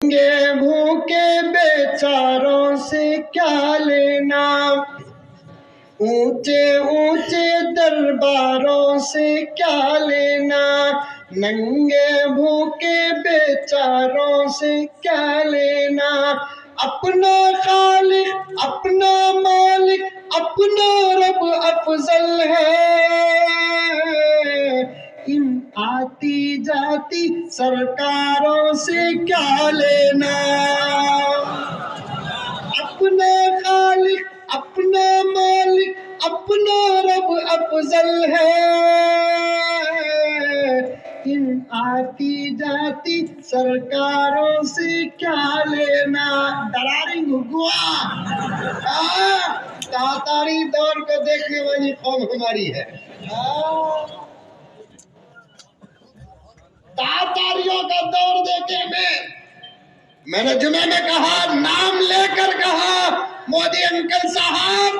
ننگے بھوکے بیچاروں سے کیا لینا، اونچے اونچے درباروں سے کیا لینا، ننگے بھوکے بیچاروں سے کیا لینا، اپنا خالق اپنا مالک اپنا رب افضل ہے، ان آتی جاتی سرکاروں سے کیا لینا، اپنا خالق اپنا مالک اپنا رب افضل ہے، ان آتی جاتی سرکاروں سے کیا لینا۔ دراری گگوا تاتاری دور کو دیکھنے والی قوم ہماری ہے، تاتاریوں کا دور دیکھے میں نے جمعہ میں کہا، نام لے کر کہا، مودی انکل صاحب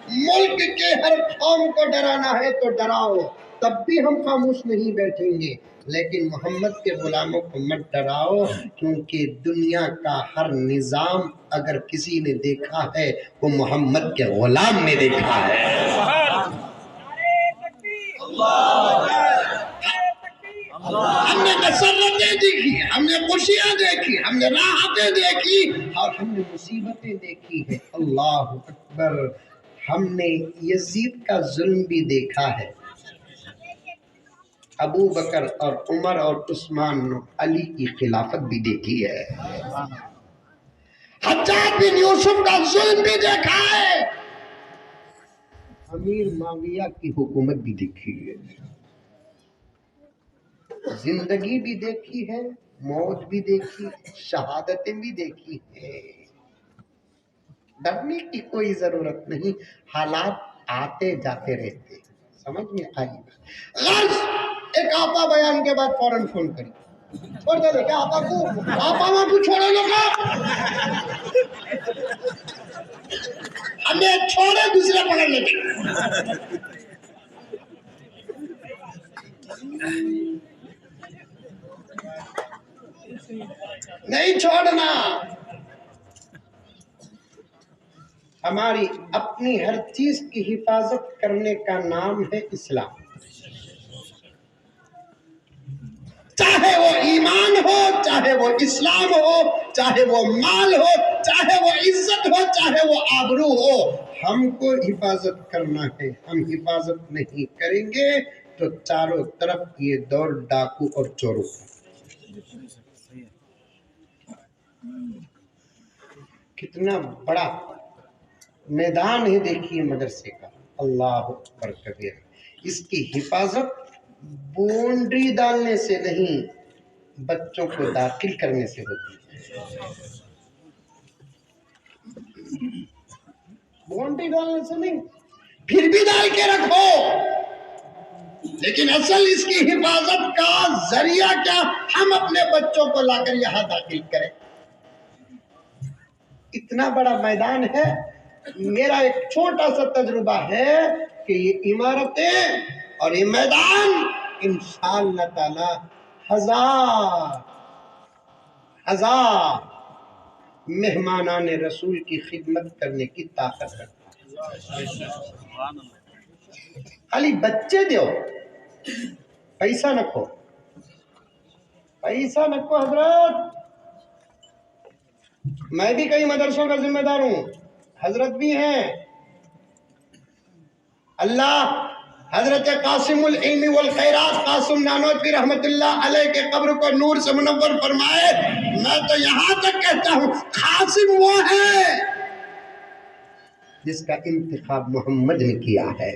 ملک کے ہر قوم کو ڈرانا ہے تو ڈراؤ، تب بھی ہم خاموش نہیں بیٹھیں گے، لیکن محمد کے غلاموں کو مت ڈراؤ، کیونکہ دنیا کا ہر نظام اگر کسی نے دیکھا ہے وہ محمد کے غلام نے دیکھا ہے۔ ہم نے مسرتیں دیکھی، ہم نے خوشیاں دیکھی، ہم نے راحتیں دیکھی اور ہم نے مصیبتیں دیکھی ہیں۔ اللہ اکبر، ہم نے یزید کا ظلم بھی دیکھا ہے، ابو بکر اور عمر اور عثمان علی کی خلافت بھی دیکھی ہے، حجاج بن یوسف کا ظلم بھی دیکھا ہے، امیر معاویہ کی حکومت بھی دیکھی ہے، زندگی بھی دیکھی ہے، موت بھی دیکھی، شہادتیں بھی دیکھی ہے۔ ڈرنے کی کوئی ضرورت نہیں، حالات آتے جاتے رہتے ہیں، سمجھ میں آئی؟ غرض ایک آپا بیان کے بعد فوراً فون کری، چھوڑ دے کیا آپا کو، آپا ماں کو چھوڑے لو کا، ہمیں چھوڑے دوسرے پکڑ لیتے، نہیں چھوڑنا۔ ہماری اپنی ہر چیز کی حفاظت کرنے کا نام ہے اسلام، چاہے وہ ایمان ہو، چاہے وہ اسلام ہو، چاہے وہ مال ہو، چاہے وہ عزت ہو، چاہے وہ آبرو ہو، ہم کو حفاظت کرنا ہے۔ ہم حفاظت نہیں کریں گے تو چاروں طرف یہ دور ڈاکو اور چوروں کا۔ کتنا بڑا میدان ہے دیکھیے مدرسے کا، اللہ اکبر کبیر، اس کی حفاظت بونڈری ڈالنے سے نہیں، بچوں کو داخل کرنے سے ہوتی ہے، بونڈری ڈالنے سے نہیں، پھر بھی ڈال کے رکھو، لیکن اصل اس کی حفاظت کا ذریعہ کیا؟ ہم اپنے بچوں کو لا کر یہاں داخل کریں۔ اتنا بڑا میدان ہے، میرا ایک چھوٹا سا تجربہ ہے کہ یہ عمارتیں اور یہ میدان انشاءاللہ تعالی ہزار مہمانان رسول کی خدمت کرنے کی طاقت رکھتا ہے۔ خالی بچے دیو، پیسہ نکو، پیسہ نکو حضرت۔ میں بھی کئی مدرسوں کا ذمہ دار ہوں، حضرت بھی ہیں، اللہ حضرت قاسم العلم والخیرات قاسم نانوتوی رحمت اللہ علیہ کے قبر کو نور سے منور فرمائے۔ میں تو یہاں تک کہتا ہوں قاسم وہ ہے جس کا انتخاب محمد نے کیا ہے۔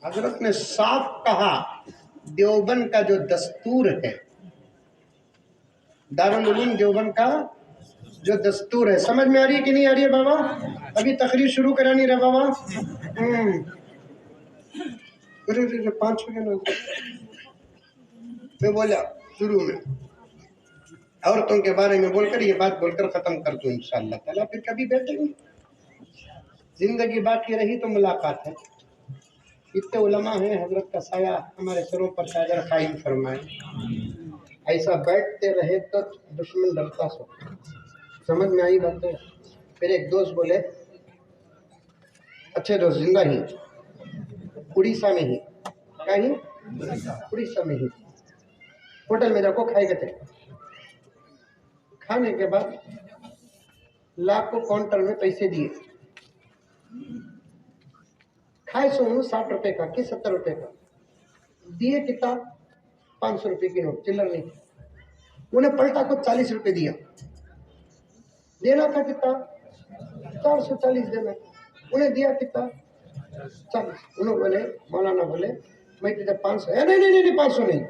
حضرت نے صاف کہا، دیوبند کا جو دستور ہے، دارالعلوم دیوبند کا جو دستور ہے، سمجھ میں آ رہی ہے کہ نہیں آ رہی ہے بابا؟ ابھی تقریر شروع کرانی رہا بابا، 5 سیکنڈ میں بولا شروع میں عورتوں کے بارے میں بول کر یہ بات بول کر ختم کر دوں انشاءاللہ تعالیٰ، پھر کبھی بیٹھیں گے، زندگی باقی رہی تو ملاقات ہے۔ اتنے علماء ہیں، حضرت کا سایہ ہمارے سروں پر چادر قائم فرمائے۔ ایسا بیٹھتے رہے تو دشمن ڈرتا سو. سمجھ میں آئی بات ہے؟ پھر ایک دوست بولے، اچھے دوست زندہ ہی، اڑیسہ میں ہی، کہیں اڑیسہ میں ہی ہوٹل میں رکھو کھائے گئے تھے. کھانے کے بعد لاکھ کو کاؤنٹر میں پیسے دیے. کھائے سو 60 روپے کا کہ 70 روپے کا دیے. کتنا؟ 500 روپے کی نوٹ، چلر نہیں. انہیں پلٹا کو 40 روپے دیا. دینا تھا کتنا؟ 440 دینا. انہیں دیا کتنا؟ 40. انہوں بولے، مولانا بولے میں تجھے 500، نہیں 500 نہیں،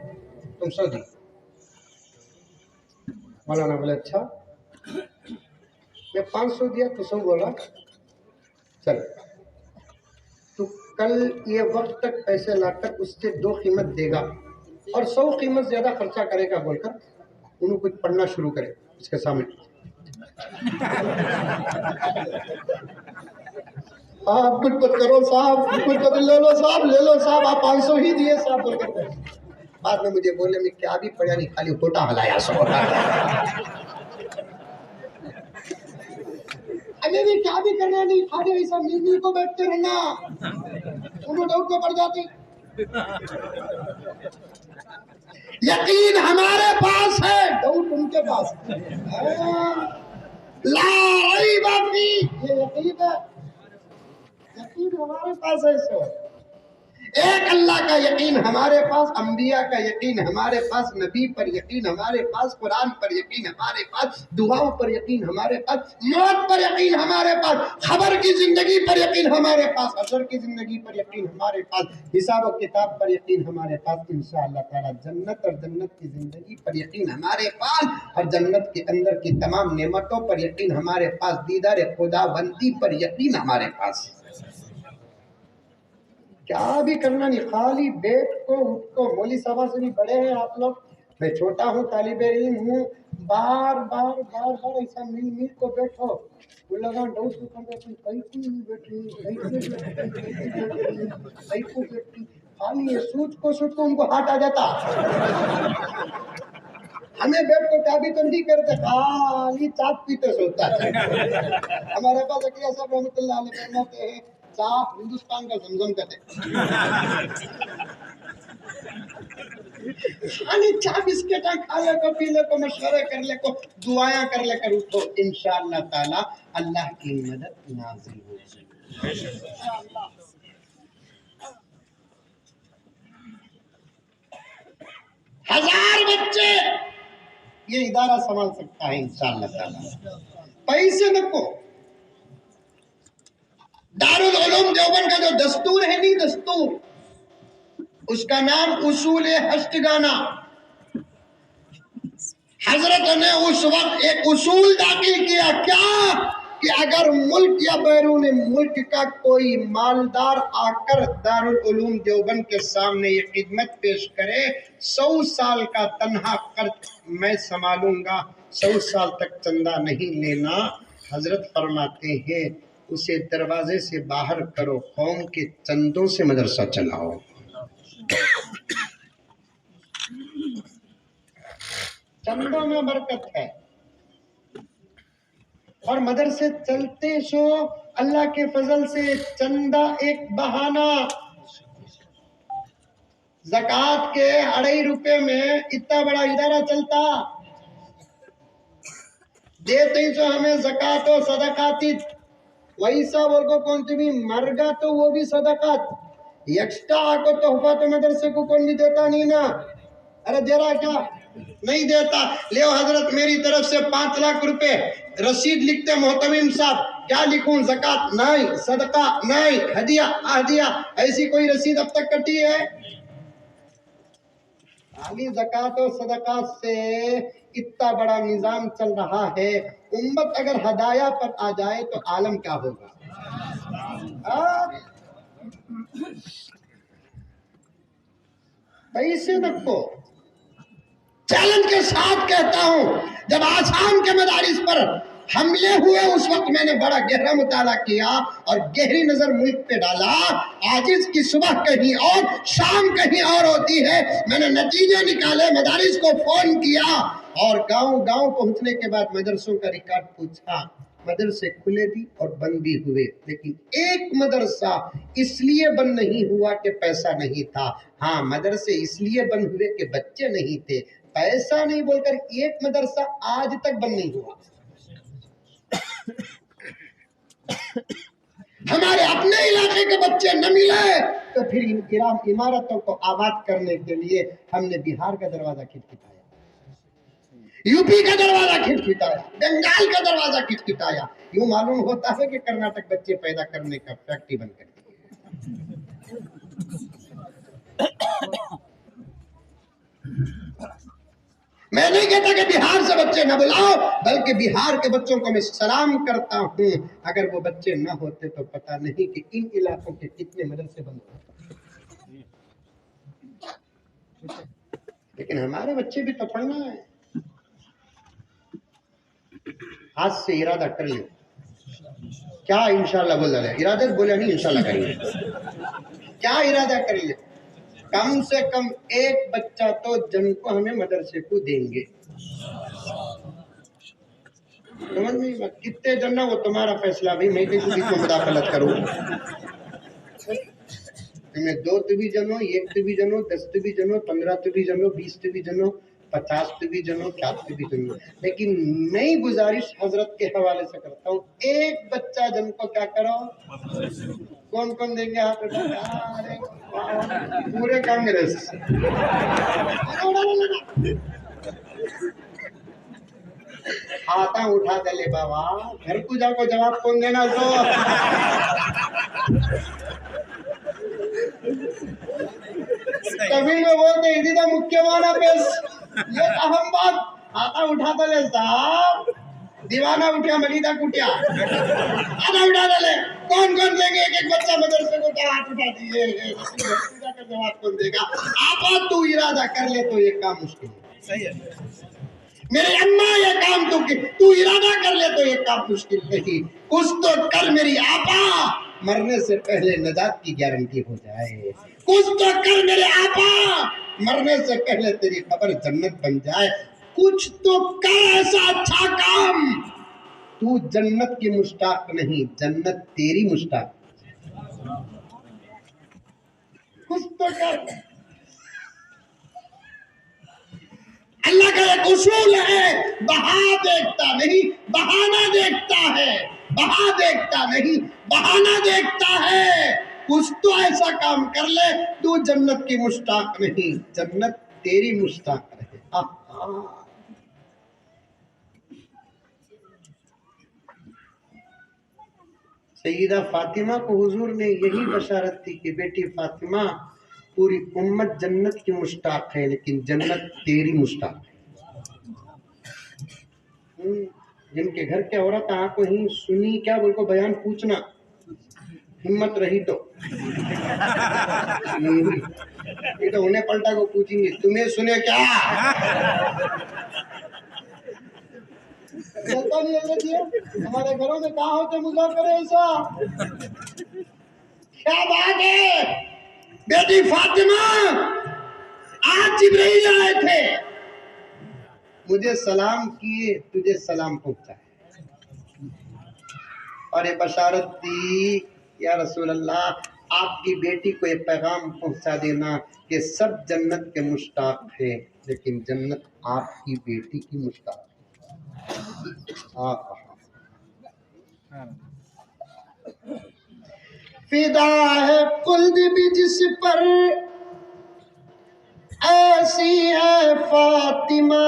تم 100 دی. مولانا بولے اچھا. میں 500 دیا تو 100 بولا. چل تو کل یہ وقت تک پیسے لا کر اس سے 2 قیمت دے گا اور 100 قیمت زیادہ خرچہ کرے گا بول کر انہوں کچھ پڑھنا شروع کرے اس کے سامنے. آپ کچھ مت کرو صاحب، کچھ مت لے لو صاحب، لے لو صاحب، آپ 500 ہی دیے صاحب بول کر. بعد میں مجھے بولے میں کیا بھی پڑھا نہیں، خالی ہوٹا ہلایا سو. ابھی بھی کیا بھی کرنا نہیں، خالی ایسا مل کو بیٹھتے رہنا. انہوں ڈاؤٹ کو پڑ جاتے. یقین ہمارے پاس ہے، ڈاؤٹ ان کے پاس. لا ریب فیہ، یہ یقین ہے، یقین ہمارے پاس ہے. سو ایک اللہ کا یقین ہمارے پاس، انبیاء کا یقین ہمارے پاس، نبی پر یقین ہمارے پاس، قرآن پر یقین ہمارے پاس، دعاؤں پر یقین ہمارے پاس، موت پر یقین ہمارے پاس، خبر کی زندگی پر یقین ہمارے پاس، اثر کی زندگی پر یقین ہمارے پاس، حساب و کتاب پر یقین ہمارے پاس. انشاءاللہ تعالی جنت اور جنت کی زندگی پر یقین ہمارے پاس، اور جنت کے اندر کی تمام نعمتوں پر یقین ہمارے پاس، دیدار خدا بندی پر یقین ہمارے پاس. کیا بھی کرنا نہیں، خالی بیٹھ کو اٹھ کو. مولوی صاحب سے بھی بڑے ہیں آپ لوگ، میں چھوٹا ہوں، طالب علم ہوں. بار بار ایسا مل کو بیٹھو. وہ لگا ڈاؤٹ کو کر بیٹھی، کئی کو بیٹھی. خالی یہ سوچ کو ان کو ہاتھ آ جاتا. ہمیں بیٹھ کو چابی تو نہیں کرتے، خالی چاپ پیتے سوتا ہے. ہمارے پاس اکیلا صاحب رحمۃ اللہ علیہ فرماتے ہیں صاحب ہندوستان کا زمزم کہتے ہیں. خالی چاپ بسکٹ کھا لے کو، پی لے کو، مشورے کر لے کو، دعائیں کر لے کر اٹھو. انشاءاللہ تعالی اللہ کی مدد نازل ہوگی. ہزار بچے یہ ادارہ سنبھال سکتا ہے انشاءاللہ تعالی. پیسے دیکھو، دارالعلوم دیوبند کا جو دستور ہے نہیں، دستور، اس کا نام اصول ہشتگانہ. حضرت نے اس وقت ایک اصول داخل کیا، کیا کہ اگر ملک یا بیرون ملک کا کوئی مالدار آ کر دارالعلوم دیوبند کے سامنے یہ خدمت پیش کرے، 100 سال کا تنہا خرچ میں سنبھالوں گا، 100 سال تک چندہ نہیں لینا. حضرت فرماتے ہیں اسے دروازے سے باہر کرو، قوم کے چندوں سے مدرسہ چلاؤ. چندوں میں برکت ہے. اور مدرسے چلتے سو اللہ کے فضل سے. چندہ ایک بہانہ. زکوٰۃ کے 2.5 روپے میں اتنا بڑا ادارہ چلتا. دیتے سو ہمیں زکوٰۃ و صدقاتی. ویسا بول کو کون سی بھی مر گا تو وہ بھی صدقات. ایکسٹرا کو تحفہ تو مدرسے کو کون بھی دیتا نہیں نا. ارے دے رہا کیا؟ نہیں دیتا. لیو حضرت میری طرف سے 5 لاکھ روپے رسید لکھتے محتمم صاحب. کیا لکھوں؟ زکوٰۃ نہیں، صدقہ نہیں، ہدیہ. ایسی کوئی رسید اب تک کٹی ہے؟ خالی زکوٰۃ و صدقات سے اتنا بڑا نظام چل رہا ہے. امت اگر ہدایہ پر آ جائے تو عالم کیا ہوگا. پیسے رکھو. چیلنج کے ساتھ کہتا ہوں، جب آسام کے مدارس پر حملے ہوئے اس وقت میں نے بڑا گہرا مطالعہ کیا اور گہری نظر ملک پہ ڈالا. آج اس کی صبح کہیں اور شام کہیں اور ہوتی ہے. میں نے نتیجے نکالے, مدارس کو فون کیا اور گاؤں گاؤں پہنچنے کے بعد مدرسوں کا ریکارڈ پوچھا. مدرسے کھلے بھی اور بند بھی ہوئے, لیکن ایک مدرسہ اس لیے بند نہیں ہوا کہ پیسہ نہیں تھا. ہاں, مدرسے اس لیے بند ہوئے کہ بچے نہیں تھے. پیسہ نہیں بول کر ایک مدرسہ آج تک بند نہیں ہوا. ہمارے اپنے علاقے کے بچے نہ ملے تو پھر عمارتوں کو آباد کرنے کے لیے ہم نے بہار کا دروازہ کھٹکھٹایا, یو پی کا دروازہ کھٹکھٹایا, بنگال کا دروازہ کھٹکھٹایا. یوں معلوم ہوتا ہے کہ کرناٹک بچے پیدا کرنے کا فیکٹری بند کر دی. میں نہیں کہتا کہ بہار سے بچے نہ بلاؤ, بلکہ بہار کے بچوں کو میں سلام کرتا ہوں. اگر وہ بچے نہ ہوتے تو پتہ نہیں کہ ان علاقوں کے کتنے مدرسے بند ہوتے. لیکن ہمارے بچے بھی تو پڑھنا ہے. آج سے ارادہ کر لیں. کیا انشاءاللہ بول رہا ہے, ارادہ بولے نہیں, انشاءاللہ کریں گے. کیا ارادہ کر لیں, کم سے کم ایک بچہ تو جن کو ہمیں مدرسے کو دیں گے. سمجھ نہیں, کتنے جن وہ تمہارا فیصلہ بھی, میں کسی کو مداخلت کروں. تمہیں 2 ڈویژن ہو, 1 ڈویژن ہو, 10 ڈویژن ہو, 15 ڈویژن ہو, 20 ڈویژن ہو, 50 ڈویژن ہو, 4 ڈویژن ہو, لیکن میں گزارش حضرت کے حوالے سے کرتا ہوں, ایک بچہ جن کو کیا کرو. کون کون دیں گے ہاتھ اٹھا, پورے کانگریس. ہاتھ اٹھا دے بابا, گھر کو جا کو جواب کون دینا. سو کبھی میں بولتے اسی کا مکھیمانہ پیس, یہ اہم بات. ہاتھ اٹھا دے صاحب, دیوانہ اٹھیا ملیدہ کٹیا, ہاتھ اٹھا دے. کون کون دیں گے, ایک ایک بچہ مدرسے کو ہاتھ اٹھا دیے. جواب کون دے گا. آپا تو ارادہ کر لے تو یہ کام مشکل ہے. صحیح ہے میرے اماں, یہ کام تو ارادہ کر لے تو یہ کام مشکل نہیں. کچھ تو کر میری آپا, مرنے سے پہلے نجات کی گارنٹی ہو جائے. کچھ تو کر میرے آپا, مرنے سے پہلے تیری خبر جنت بن جائے. کچھ تو کر ایسا اچھا کام, تو جنت کی مشتاق نہیں, جنت تیری مشتاق. کچھ تو کر. اللہ کا ایک اصول ہے, بہا دیکھتا نہیں بہانہ دیکھتا ہے. بہا دیکھتا نہیں بہانہ دیکھتا ہے. کچھ تو ایسا کام کر لے, تو جنت کی مشتاق نہیں, جنت تیری مشتاق رہے. سیدہ فاطمہ کو حضور نے یہی بشارت تھی کہ بیٹی فاطمہ, پوری امت جنت کی مشتاق ہے, لیکن جنت تیری مشتاق ہے. جن کے گھر کے عورت آنکھ کو ہی سنی کیا بول کو بیان پوچھنا, ہمت رہی تو یہ تو انہیں پلٹا کو پوچھیں گے, تمہیں سنے کیا. ہمارے گھروں میں کہاں ہوتے مذاکر ایسا. کیا بات ہے بیٹی فاطمہ, آج جبرائیل آئے تھے, مجھے سلام کیے, تجھے سلام پہنچا ہے, اور یہ بشارت تھی یا رسول اللہ آپ کی بیٹی کو یہ پیغام پہنچا دینا کہ سب جنت کے مشتاق ہیں, لیکن جنت آپ کی بیٹی کی مشتاق ہے. فدا ہے خلد بھی جس پر ایسی ہے فاطمہ,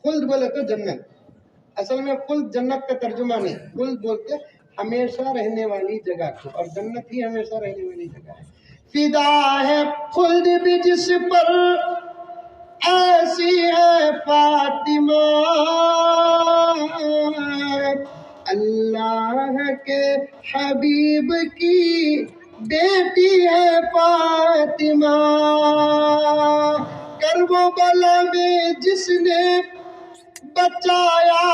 خلد بولے تو جنت, اصل میں خلد جنت کا ترجمہ نہیں, خلد بولتے ہمیشہ رہنے والی جگہ کو, اور جنت ہی ہمیشہ رہنے والی جگہ ہے. فدا ہے خلد بھی جس پر ایسی ہے فاطمہ, اللہ کے حبیب کی بیٹی ہے فاطمہ. کربلا میں جس نے بچایا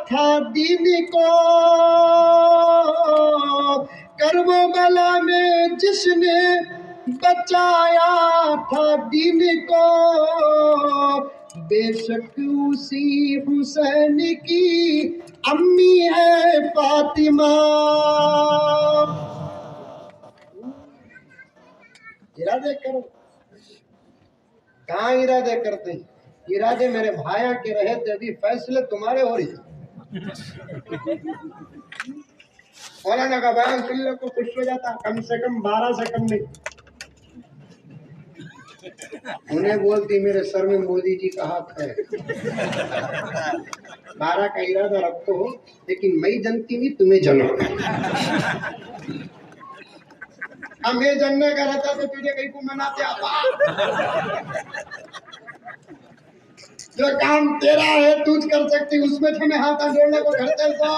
تھا دین کو، کربلا میں جس نے بچایا تھا دین کو، بے شک اسی حسین کی امی ہے فاطمہ۔ ارادے کرو، کہاں ارادے کرتے ہیں؟ ارادے میرے بھائیوں کے رہے تھے، ابھی فیصلے تمہارے ہو رہے ہیں۔ مولانا کا بیان سن لو کو خوش ہو جاتا، کم سے کم 12 سے کم نہیں۔ انہیں بولتی میرے سر میں مودی جی کا ہاتھ ہے۔ 12 کا ارادہ رکھو، لیکن میں جنتی نہیں، تمہیں جنو۔ ہمیں جننے کا رہتا تو تجھے کہیں کو مناتے آپا۔ جو کام تیرا ہے تجھ کر سکتی، اس میں ہمیں ہاتھ جوڑنے کو کرتے تو،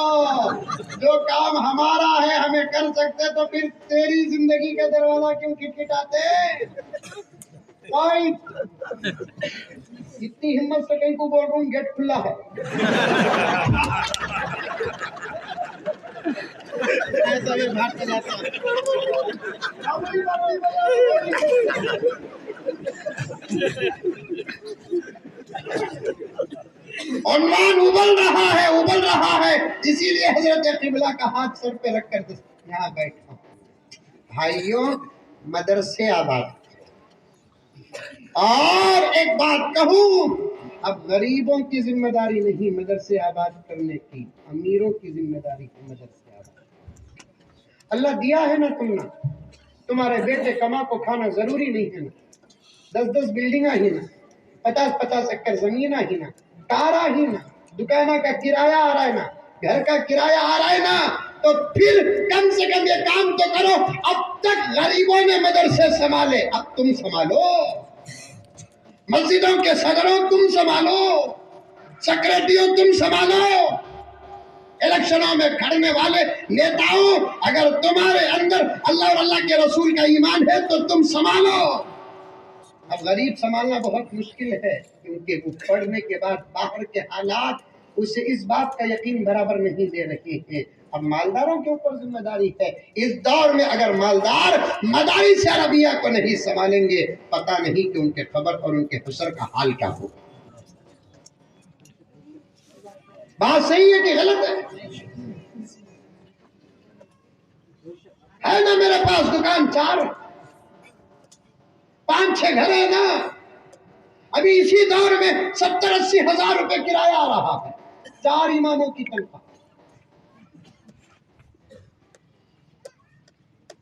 جو کام ہمارا ہے ہمیں کر سکتے تو پھر تیری زندگی کا دروازہ کیوں کھٹکھٹاتے؟ اتنی ہمت سے کہیں کو بول رہا ہوں گیٹ کھلا ہے۔ ایسا بھی بھاگ کے جاتا ہے۔ عنوان ابل رہا ہے، اسی لیے حضرت قبلہ کا ہاتھ سر پہ رکھ کر یہاں بیٹھا۔ بھائیوں، مدرسے آباد۔ اور ایک بات کہوں، اب غریبوں کی ذمہ داری نہیں مدرسے آباد کرنے کی، امیروں کی ذمہ داری ہے مدرسے آباد۔ اللہ دیا ہے نا تمہارے بیٹے کما کو کھانا ضروری نہیں ہے نا، 10 بلڈنگاں ہی نا، 50 ایکڑ زمین ہی نا، کارا ہی نا، دکانہ کا کرایہ آ رہا ہے نا، گھر کا کرایہ آ رہا ہے نا، تو پھر کم سے کم یہ کام تو کرو۔ اب تک غریبوں نے مدرسے سنبھالے، اب تم سنبھالو۔ مسجدوں کے صدروں تم سنبھالو، سیکرٹریوں تم سنبھالو، الیکشنوں میں کھڑنے والے نیتاؤں، اگر تمہارے اندر اللہ اور اللہ کے رسول کا ایمان ہے تو تم سنبھالو۔ اب غریب سنبھالنا بہت مشکل ہے، کیونکہ وہ پڑھنے کے بعد باہر کے حالات اسے اس بات کا یقین برابر نہیں دے رہے ہیں۔ اب مالداروں کے اوپر ذمہ داری ہے۔ اس دور میں اگر مالدار مدارس عربیہ کو نہیں سنبھالیں گے، پتہ نہیں کہ ان کے قبر اور ان کے حشر کا حال کیا ہوگا۔ بات صحیح ہے کہ غلط ہے؟ ہے نا میرے پاس دکان 4 5-6 گھر ہے نا، ابھی اسی دور میں 70-80 ہزار روپے کرایہ آ رہا ہے، 4 اماموں کی تنخواہ۔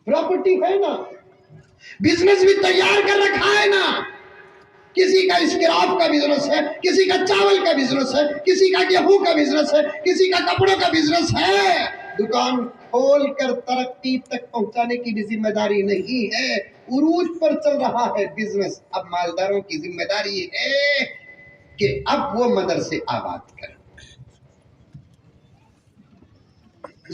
پراپرٹی ہے نا، بزنس بھی تیار کر رکھا ہے نا، کسی کا اسکراپ کا بزنس ہے، کسی کا چاول کا بزنس ہے، کسی کا گیہوں کا بزنس ہے، کسی کا کپڑوں کا بزنس ہے۔ دکان کھول کر ترقی تک پہنچانے کی بھی ذمہ داری نہیں ہے، عروج پر چل رہا ہے بزنس۔ اب مالداروں کی ذمہ داری ہے کہ اب وہ مدرسے آباد کریں۔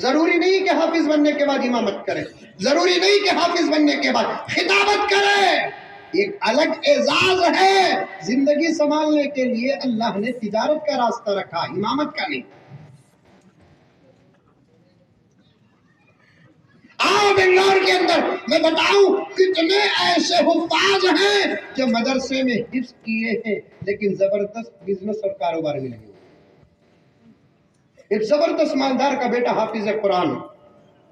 ضروری نہیں کہ حافظ بننے کے بعد امامت کرے، ضروری نہیں کہ حافظ بننے کے بعد خطابت کرے، ایک الگ اعزاز ہے۔ زندگی سنبھالنے کے لیے اللہ نے تجارت کا راستہ رکھا، امامت کا نہیں۔ آؤ بنگلور کے اندر میں بتاؤں کتنے ایسے حفاظ ہیں جو مدرسے میں حفظ کیے ہیں لیکن زبردست بزنس اور کاروبار میں لگے ہوئے۔ ایک زبردست مالدار کا بیٹا حافظ قرآن،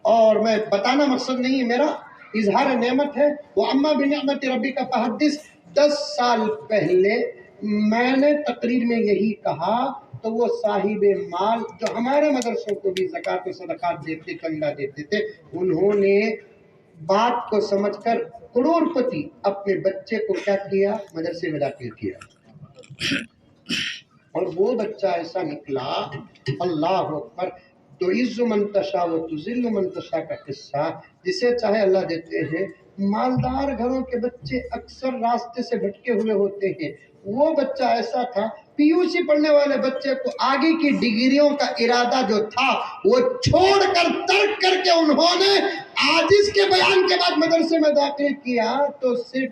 اور میں بتانا مقصد نہیں ہے میرا، اظہار نعمت ہے۔ وہ اما بنعمت ربی کا فحدث 10 سال پہلے میں نے تقریر میں یہی کہا تو وہ صاحب مال جو ہمارے مدرسوں کو بھی زکوٰۃ و صدقات دیتے، چندہ دیتے تھے، انہوں نے بات کو سمجھ کر کروڑ پتی اپنے بچے کو کیا کیا؟ مدرسے میں داخل کیا، اور وہ بچہ ایسا نکلا، اللہ اکبر۔ تو عز من تشاء و تذل من تشاء کا قصہ، جسے چاہے اللہ دیتے ہیں۔ مالدار گھروں کے بچے اکثر راستے سے بھٹکے ہوئے ہوتے ہیں، وہ بچہ ایسا تھا، پی یو سی پڑھنے والے بچے کو آگے کی ڈگریوں کا ارادہ جو تھا وہ چھوڑ کر ترک کر کے انہوں نے آج اس کے بیان کے بعد مدرسے میں داخل کیا، تو صرف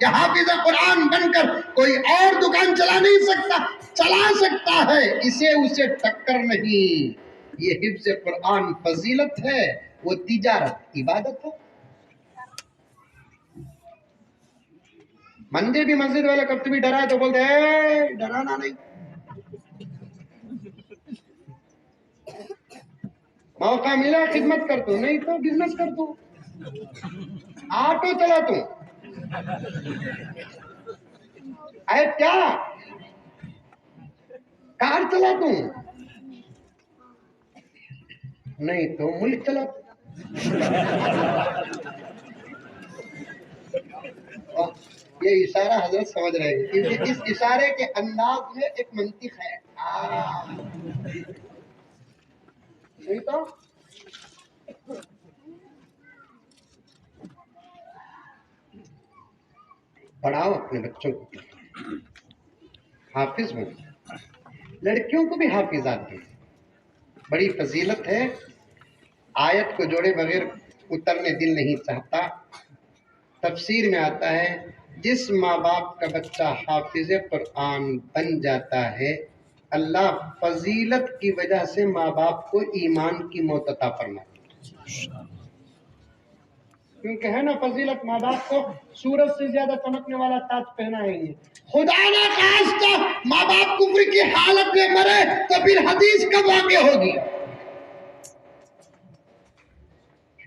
کہ حافظ قرآن بن کر کوئی اور دکان چلا سکتا ہے، اسے ٹکر نہیں۔ یہ حفظ قرآن فضیلت ہے، وہ تجارت عبادت ہے۔ مندر بھی مسجد والے کبھی بھی ڈرائے تو بولتے ہیں ڈرانا نہیں، موقع ملا خدمت کر تو، نہیں تو بزنس کر تو، آٹو چلا تو، اے کیا کار چلا تو، نہیں تو ملک چلا تو۔ یہ اشارہ حضرت سمجھ رہے ہیں، کیونکہ اس اشارے کے انداز میں ایک منطق ہے۔ نہیں تو پڑھاؤ اپنے بچوں کو، حافظ بنو، لڑکیوں کو بھی حافظات دیں، بڑی فضیلت ہے۔ آیت کو جوڑے بغیر اترنے دل نہیں چاہتا۔ تفسیر میں آتا ہے جس ماں باپ کا بچہ حافظ قرآن بن جاتا ہے، اللہ فضیلت کی وجہ سے ماں باپ کو ایمان کی موت عطا فرماتا ہے۔ کیونکہ ہے نا فضیلت، ماں باپ کو سورج سے زیادہ چمکنے والا تاج پہنائیں گے۔ خدا نہ خواستہ ماں باپ کفر کی حالت میں مرے تو پھر حدیث کب واقع ہوگی؟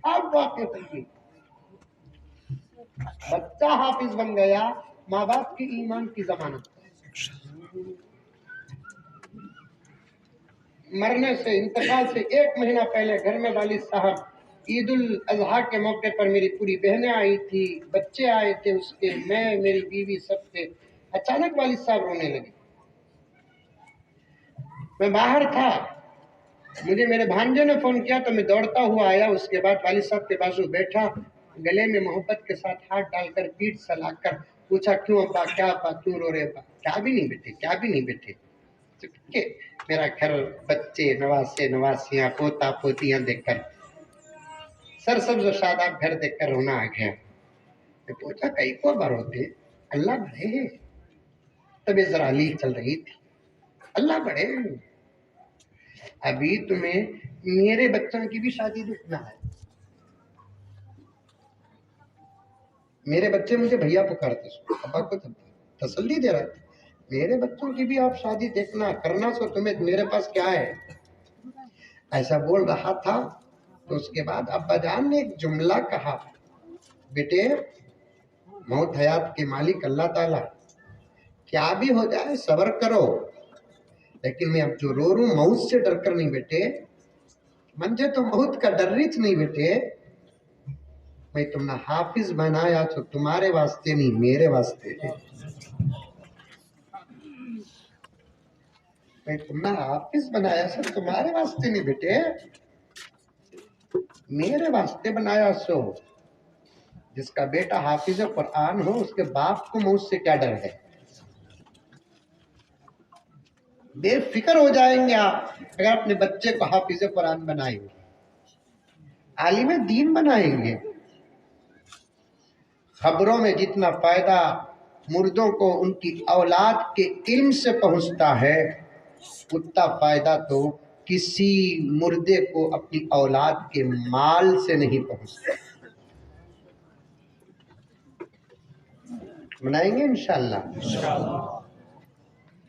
اب واقع ہوگی۔ بچہ حافظ بن گیا، ماں باپ کی ایمان کی ضمانت۔ مرنے سے، انتقال سے ایک مہینہ پہلے گھر میں والد صاحب عید الاضحیٰ کے موقع پر میری پوری بہنیں آئی تھی، بچے آئے تھے اس کے، میں میری بیوی سب تھے۔ اچانک والد صاحب رونے لگے۔ میں باہر تھا، مجھے میرے بھانجے نے فون کیا تو میں دوڑتا ہوا آیا۔ اس کے بعد والد صاحب کے بازو بیٹھا، گلے میں محبت کے ساتھ ہاتھ ڈال کر پیٹھ سلا کر پوچھا کیوں ابا، کیا ابا، کیوں رو رہے ابا؟ کیا بھی نہیں بیٹے، کیا بھی نہیں بیٹے۔ میرا گھر، بچے، نواسے نواسیاں، پوتا پوتیاں دیکھ کر، سرسبز و شاداب گھر دیکھ کر رونا آ گیا۔ میں پوچھا کئی کو بار ہوتے؟ اللہ بڑے ہیں۔ طبیعت ذرا لیل چل رہی تھی۔ اللہ بڑے ہیں۔ ابھی تمہیں میرے بچوں کی بھی شادی دیکھنا ہے۔ میرے بچے مجھے بھیا پکارتے، ابا کو تسلی دے رہا تھا، میرے بچوں کی بھی آپ شادی دیکھنا کرنا، سو تمہیں میرے پاس کیا ہے؟ ایسا بول رہا تھا تو اس کے بعد ابا جان نے ایک جملہ کہا، بیٹے موت حیات کے مالک اللہ تعالیٰ، کیا بھی ہو جائے صبر کرو، لیکن میں اب جو رو رہوں موت سے ڈر کر نہیں بیٹے، منجھے تو موت کا ڈر ریچ نہیں بیٹے، میں تم نے حافظ بنایا تو تمہارے واسطے نہیں، میرے واسطے ہے۔ میں تم نے حافظ بنایا سو تمہارے واسطے نہیں بیٹے، میرے واسطے بنایا سو۔ جس کا بیٹا حافظ قرآن ہو اس کے باپ کو موت سے کیا ڈر ہے؟ بے فکر ہو جائیں گے آپ اگر اپنے بچے کو حافظ قرآن بنائیں گے، عالم دین بنائیں گے۔ خبروں میں جتنا فائدہ مردوں کو ان کی اولاد کے علم سے پہنچتا ہے، اتنا فائدہ تو کسی مردے کو اپنی اولاد کے مال سے نہیں پہنچتا۔ بنائیں گے انشاءاللہ۔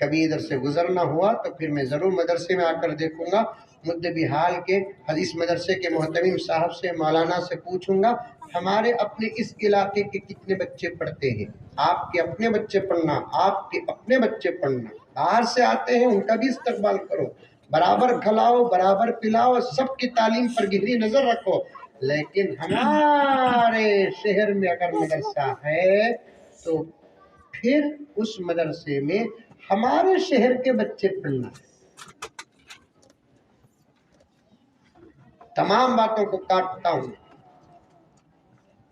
کبھی ادھر سے گزرنا ہوا تو پھر میں ضرور مدرسے میں آ کر دیکھوں گا، مدبی حال کے حدیث مدرسے کے محتمم صاحب سے، مولانا سے پوچھوں گا ہمارے اپنے اس علاقے کے کتنے بچے پڑھتے ہیں۔ آپ کے اپنے بچے پڑھنا، آپ کے اپنے بچے پڑھنا، باہر سے آتے ہیں ان کا بھی استقبال کرو، برابر کھلاؤ، برابر پلاؤ، سب کی تعلیم پر گہری نظر رکھو۔ لیکن ہمارے شہر میں اگر مدرسہ ہے تو پھر اس مدرسے میں ہمارے شہر کے بچے پڑھنا۔ تمام باتوں کو کاٹتا ہوں،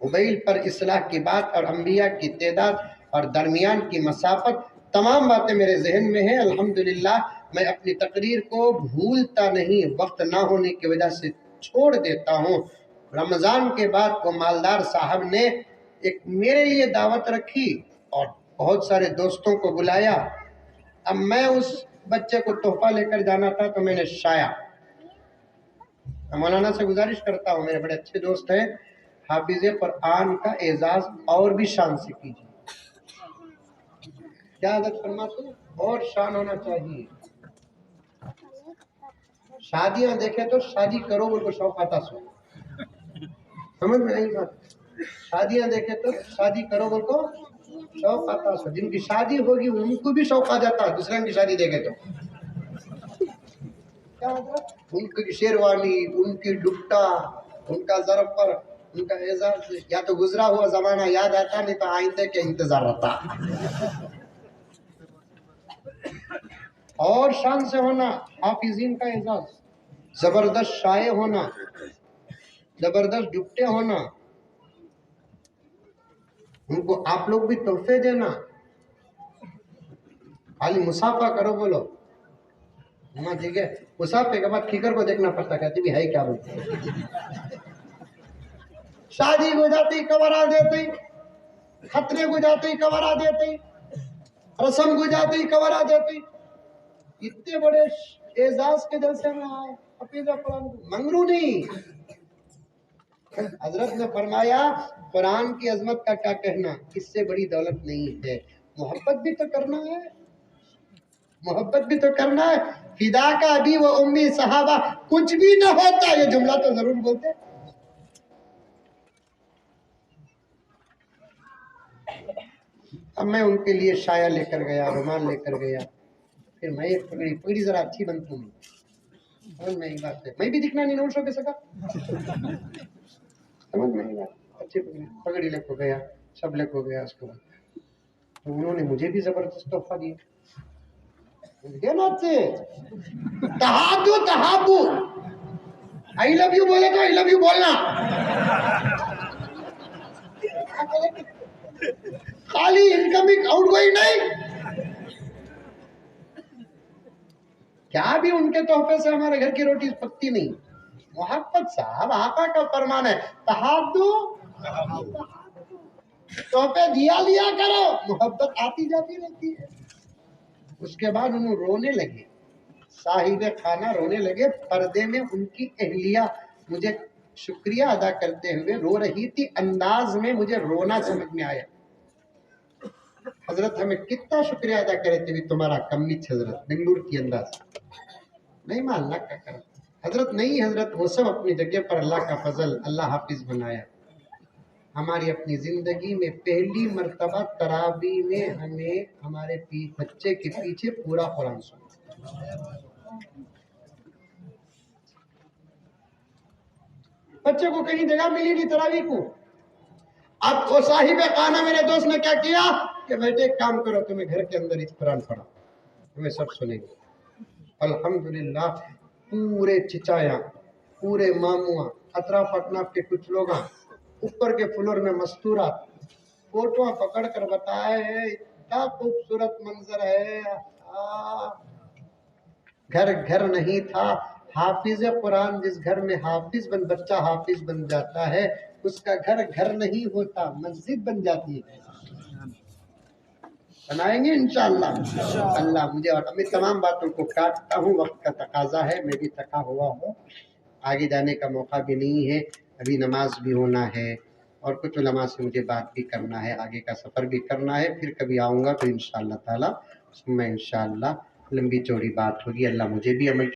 موبائل پر اصلاح کی بات اور انبیاء کی تعداد اور درمیان کی مسافت، تمام باتیں میرے ذہن میں ہیں۔ الحمدللہ میں اپنی تقریر کو بھولتا نہیں، وقت نہ ہونے کی وجہ سے چھوڑ دیتا ہوں۔ رمضان کے بعد کو مالدار صاحب نے ایک میرے لیے دعوت رکھی اور بہت سارے دوستوں کو بلایا. اب میں اس بچے کو تحفہ لے کر جانا تھا تو میں نے شایا. مولانا سے گزارش کرتا ہوں، میرے بڑے اچھے دوست ہیں، حافظ قرآن کا اعزاز اور بھی شان سے کیجیے. کیا حضرت فرماتے ہیں؟ اور شان ہونا چاہیے. شادیاں دیکھیں تو شادی کرو وہ کو شوق آتا سو. سمجھ میں نہیں بات. شادیاں دیکھیں تو شادی کرو وہ کو شوق آتا سو. جن کی شادی ہوگی ان کو بھی شوق آ جاتا ہے دوسرے کی شادی دیکھے تو. ان کی شیروانی، ان کی ڈپٹا، ان کا ظرفر، ان کا اعزاز، یا تو گزرا ہوا زمانہ یاد آتا نہیں تو آئندے کے انتظار رہتا. اور شان سے ہونا، حافظین کا اعزاز، زبردست شائع ہونا، زبردست ڈپٹے ہونا، ان کو آپ لوگ بھی تحفے دینا. خالی مسافہ کرو بولو ہاں ٹھیک ہے. مسافے کے بعد ٹھیکر کو دیکھنا پڑتا، کہتے بھی ہے کیا بولتے. شادی کو جاتے ہی کورا دیتے، خطرے کو جاتے ہی کورا دیتے، رسم کو جاتے ہی کورا دیتے. اتنے بڑے اعزاز کے جلسے میں آئے حفیظ قرآن منگرو نہیں. حضرت نے فرمایا قرآن کی عظمت کا کیا کہنا، اس سے بڑی دولت نہیں ہے. محبت بھی تو کرنا ہے، محبت بھی تو کرنا ہے. فدا کا ابی و امی صحابہ، کچھ بھی نہ ہوتا یہ جملہ تو ضرور بولتے. اب میں ان کے لیے شایا لے کر گیا، رومال لے کر گیا. پھر میں ایک پگڑی ذرا اچھی بنتی ہوں. سمجھ میں ایک بات ہے، میں بھی دکھنا نہیں نوش ہو کے سکا. سمجھ میں ایک بات، اچھی پگڑی لے کو گیا، سب لے کو گیا. اس کے بعد تو انہوں نے مجھے بھی زبردست تحفہ دیا. دینا چاہیے تحابو. آئی لو یو بولے تو آئی لو یو بولنا. خالی انکمنگ آؤٹ گوئنگ نہیں. کیا بھی ان کے تحفے سے ہمارے گھر کی روٹی پکتی نہیں. محبت صاحب آقا کا فرمان ہے، تحابو. تحفے دیا لیا کرو، محبت آتی جاتی رہتی ہے. اس کے بعد انہوں رونے لگے، صاحب خانہ رونے لگے. پردے میں ان کی اہلیہ مجھے شکریہ ادا کرتے ہوئے رو رہی تھی. انداز میں مجھے رونا سمجھ میں آیا. حضرت ہمیں کتنا شکریہ ادا کرے تھے تمہارا کم نیچ. حضرت بنگلور کی انداز نہیں ماں اللہ کا کرم. حضرت نہیں، حضرت وہ سب اپنی جگہ پر اللہ کا فضل، اللہ حافظ بنایا. ہماری اپنی زندگی میں پہلی مرتبہ تراویح میں ہمیں ہمارے بچے کے پیچھے پورا قرآن سنا. بچے کو کہیں جگہ ملی نہیں تراویح کو. اب وہ صاحب خانہ میرے دوست نے کیا کیا کہ بیٹے ایک کام کرو، تمہیں گھر کے اندر اس قرآن پڑھا، تمہیں سب سنیں گے. الحمدللہ پورے چچایا، پورے ماموا، اطراف اطراف کے کچھ لوگ اوپر کے فلور میں مستورات فوٹو پکڑ کر بتائے ہیں اتنا خوبصورت منظر ہے. گھر گھر نہیں تھا. حافظ قرآن جس گھر میں بچہ حافظ بن جاتا ہے اس کا گھر گھر نہیں ہوتا، مسجد بن جاتی ہے. بنائیں گے انشاءاللہ. اللہ مجھے اور میں تمام باتوں کو کاٹتا ہوں، وقت کا تقاضا ہے، میں بھی تھکا ہوا ہوں، آگے جانے کا موقع بھی نہیں ہے، ابھی نماز بھی ہونا ہے اور کچھ علماء سے مجھے بات بھی کرنا ہے، آگے کا سفر بھی کرنا ہے. پھر کبھی آؤں گا تو انشاءاللہ تعالی اس میں انشاءاللہ لمبی چوڑی بات ہوگی. اللہ مجھے بھی عمل